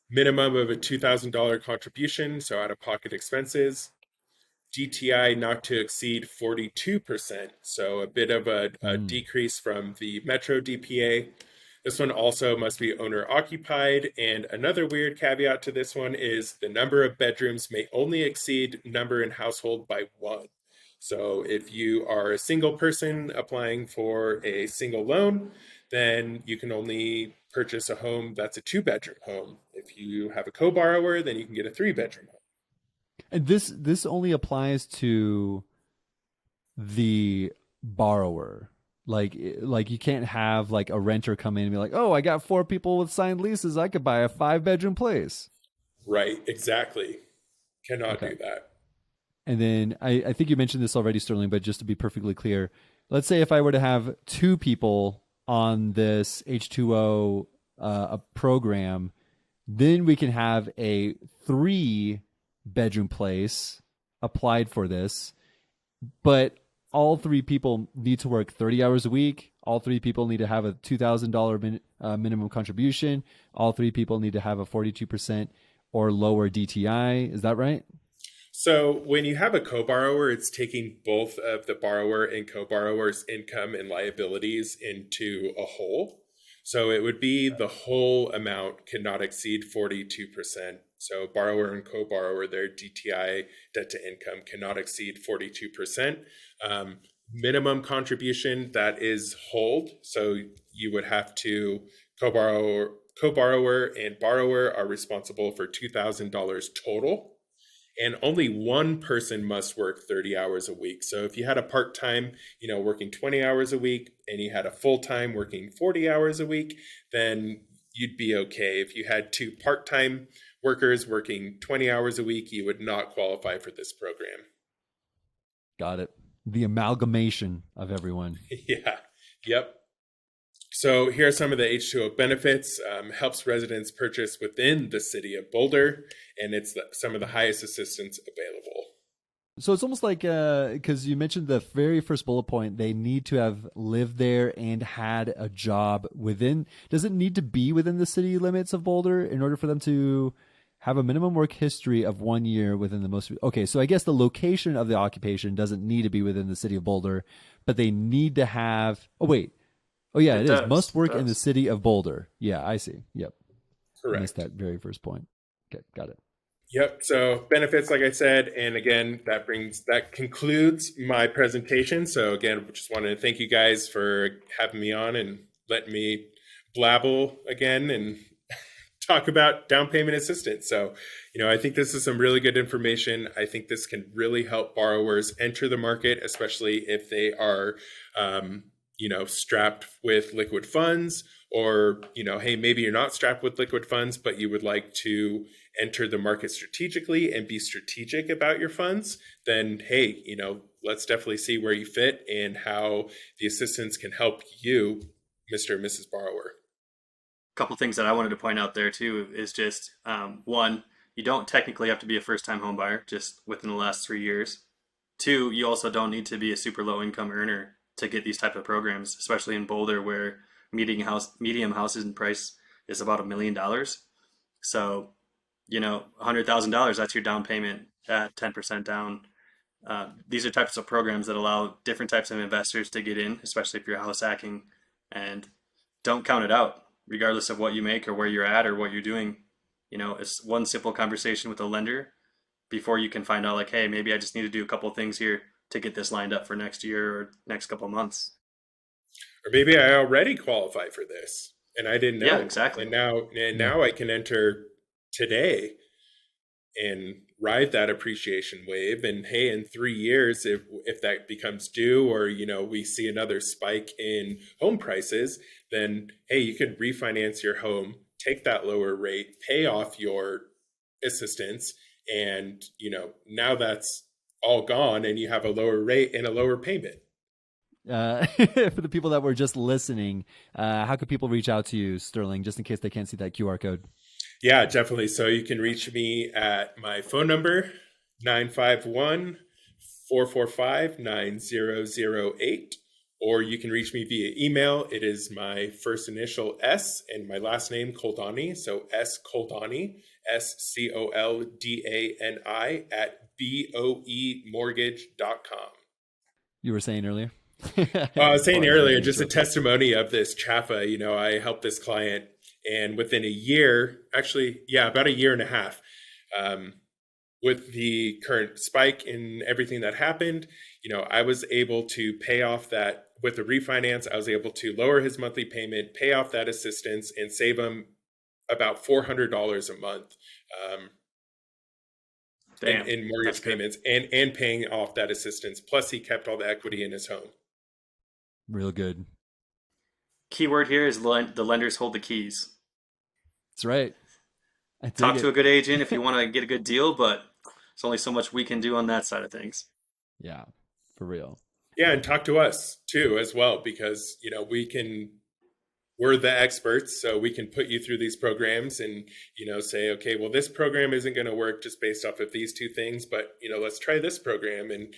Minimum of a $2,000 contribution, so out of pocket expenses. DTI not to exceed 42%, so a bit of a Mm. decrease from the Metro DPA. This one also must be owner occupied. And another weird caveat to this one is the number of bedrooms may only exceed number in household by one. So if you are a single person applying for a single loan, then you can only purchase a home that's a 2 bedroom home. If you have a co-borrower, then you can get a 3 bedroom home. And this only applies to the borrower. Like you can't have like a renter come in and be like, "Oh, I got four people with signed leases. I could buy a 5 bedroom place." Right, exactly. Cannot Okay. do that. And then I think you mentioned this already, Sterling, but just to be perfectly clear, let's say if I were to have two people on this H2O a program, then we can have a 3 bedroom place applied for this, but all three people need to work 30 hours a week. All three people need to have a $2,000 minimum contribution. All three people need to have a 42% or lower DTI. Is that right? So when you have a co-borrower, it's taking both of the borrower and co-borrower's income and liabilities into a whole. So it would be the whole amount cannot exceed 42%. So borrower and co-borrower, their DTI, debt to income, cannot exceed 42%. Minimum contribution, that is hold. So you would have to co-borrower and borrower are responsible for $2,000 total, and only one person must work 30 hours a week. So if you had a part-time, working 20 hours a week, and you had a full-time working 40 hours a week, then you'd be okay. If you had two part-time workers working 20 hours a week, you would not qualify for this program. Got it. The amalgamation of everyone. Yeah. Yep. So here are some of the H2O benefits. Helps residents purchase within the city of Boulder, and it's some of the highest assistance available. So it's almost like, because you mentioned the very first bullet point, they need to have lived there and had a job within. Does it need to be within the city limits of Boulder in order for them to have a minimum work history of 1 year within the most? Okay, so I guess the location of the occupation doesn't need to be within the city of Boulder, but they need to have. Oh wait, oh yeah, it is. Must work in the city of Boulder. Yeah, I see. Yep, Correct. I missed that very first point. Okay, got it. Yep. So benefits, like I said, and again, that concludes my presentation. So again, just wanted to thank you guys for having me on and letting me blabble again and talk about down payment assistance. So, I think this is some really good information. I think this can really help borrowers enter the market, especially if they are, strapped with liquid funds, or, hey, maybe you're not strapped with liquid funds, but you would like to enter the market strategically and be strategic about your funds. Then, hey, let's definitely see where you fit and how the assistance can help you, Mr. and Mrs. Borrower. Couple things that I wanted to point out there too is just one, you don't technically have to be a first-time home buyer just within the last 3 years. Two, you also don't need to be a super low income earner to get these type of programs, especially in Boulder where medium housing price is about $1 million. So, $100,000, that's your down payment at 10% down. These are types of programs that allow different types of investors to get in, especially if you're house hacking, and don't count it out regardless of what you make or where you're at or what you're doing. It's one simple conversation with a lender before you can find out, like, hey, maybe I just need to do a couple of things here to get this lined up for next year or next couple of months. Or maybe I already qualify for this and I didn't know. Yeah, exactly. And now I can enter today and ride that appreciation wave. And hey, in 3 years, if that becomes due, or we see another spike in home prices, then hey, you can refinance your home, take that lower rate, pay off your assistance, and now that's all gone, and you have a lower rate and a lower payment. For the people that were just listening, how could people reach out to you, Sterling, just in case they can't see that QR code? Yeah, definitely. So you can reach me at my phone number, 951-445-9008, or you can reach me via email. It is my first initial S and my last name, Coldani. So S Coldani, SCOLDANI @BOEmortgage.com. You were saying earlier? I was saying earlier, just a testimony of this Chaffa. I helped this client, and within a year, about a year and a half, with the current spike in everything that happened, I was able to pay off that with the refinance. I was able to lower his monthly payment, pay off that assistance, and save him about $400 a month in mortgage payments and paying off that assistance. Plus, he kept all the equity in his home. Real good. Keyword here is the lenders hold the keys. That's right. Talk to a good agent if you want to get a good deal, but there's only so much we can do on that side of things. Yeah, for real. Yeah, and talk to us too as well, because we're the experts, so we can put you through these programs and say, okay, well, this program isn't going to work just based off of these two things, but let's try this program. And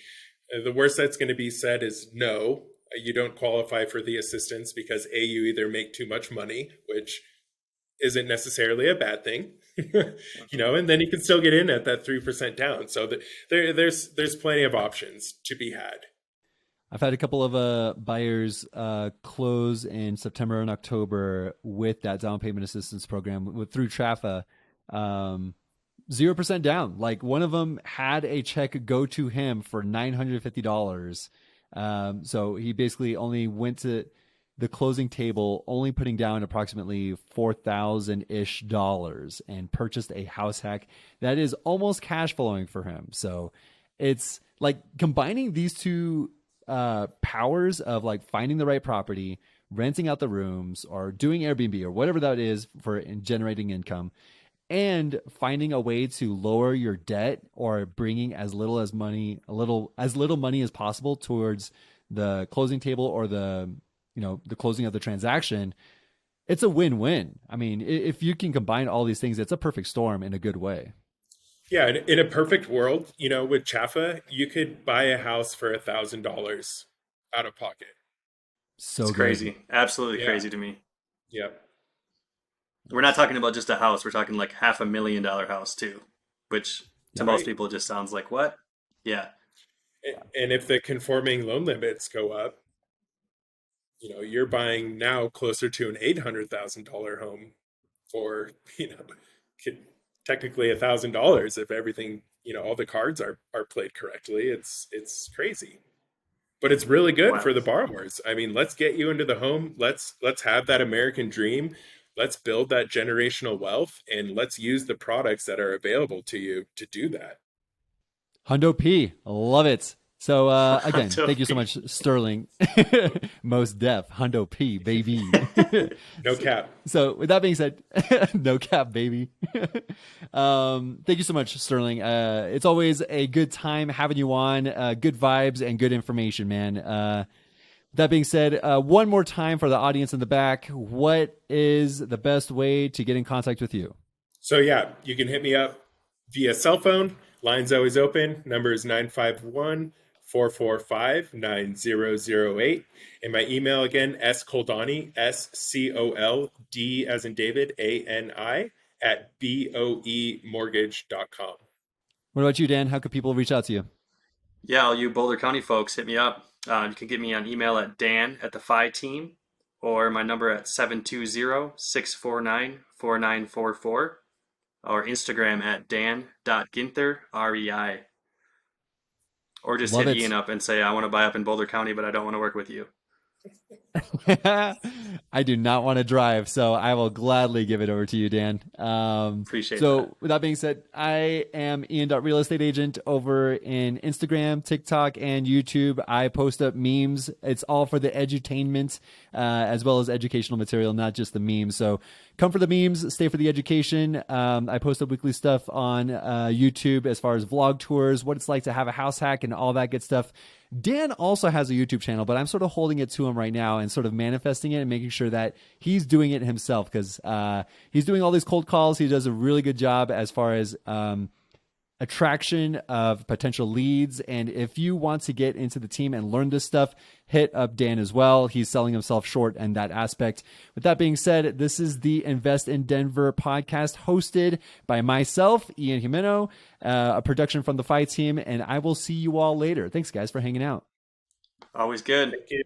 the worst that's going to be said is no, you don't qualify for the assistance because you either make too much money, which isn't necessarily a bad thing, and then you can still get in at that 3% down. So there's plenty of options to be had. I've had a couple of buyers close in September and October with that down payment assistance program through Traffa. 0% down. Like, one of them had a check go to him for $950. So he basically only went to the closing table, only putting down approximately $4,000-ish and purchased a house hack that is almost cash flowing for him. So it's like combining these two powers of like finding the right property, renting out the rooms, or doing Airbnb or whatever that is for generating income, and finding a way to lower your debt or bringing as little money as possible towards the closing table or the closing of the transaction, it's a win-win. I mean, if you can combine all these things, it's a perfect storm in a good way. Yeah, in a perfect world, with Chafa, you could buy a house for $1,000 out of pocket. It's So good. crazy. Absolutely Yeah, crazy to me. yep. We're not talking about just a house. We're talking like $500,000 house too, which to most Right. people just sounds like what? Yeah. And if the conforming loan limits go up, you're buying now closer to an $800,000 home for, technically $1,000 if everything, all the cards are played correctly. It's crazy. But it's really good Wow. for the borrowers. I mean, let's get you into the home. Let's have that American dream. Let's build that generational wealth, and let's use the products that are available to you to do that. Hundo P, love it. So again, thank you so Toby. much, Sterling. Most def, Hundo P, baby. No cap. So with that being said, no cap, baby. Thank you so much, Sterling. It's always a good time having you on. Good vibes and good information, man. That being said, one more time for the audience in the back, what is the best way to get in contact with you? So yeah, you can hit me up via cell phone. Line's always open. Number is 951-445-9008. And my email again, scoldani, SCOLD as in David, ANI at boemortgage.com. What about you, Dan? How can people reach out to you? Yeah, all you Boulder County folks, hit me up. You can get me on email at dan at the Phi team or my number at 720-649-4944 or Instagram at dan.ginther, REI. Or just Love hit it. Ian up and say, I want to buy up in Boulder County, but I don't want to work with you. I do not want to drive, so I will gladly give it over to you, Dan. Appreciate that. So with that being said, I am Ian Real Estate Agent over in Instagram, TikTok, and YouTube. I post up memes. It's all for the edutainment, as well as educational material, not just the memes. So come for the memes, stay for the education. I post up weekly stuff on YouTube as far as vlog tours, what it's like to have a house hack, and all that good stuff. Dan also has a YouTube channel, but I'm sort of holding it to him right now and sort of manifesting it and making sure that he's doing it himself because he's doing all these cold calls. He does a really good job as far as attraction of potential leads. And if you want to get into the team and learn this stuff, hit up Dan as well. He's selling himself short in that aspect. With that being said, this is the Invest in Denver podcast hosted by myself, Ian Jimeno, a production from the Phi team, and I will see you all later. Thanks, guys, for hanging out. Always good. Thank you.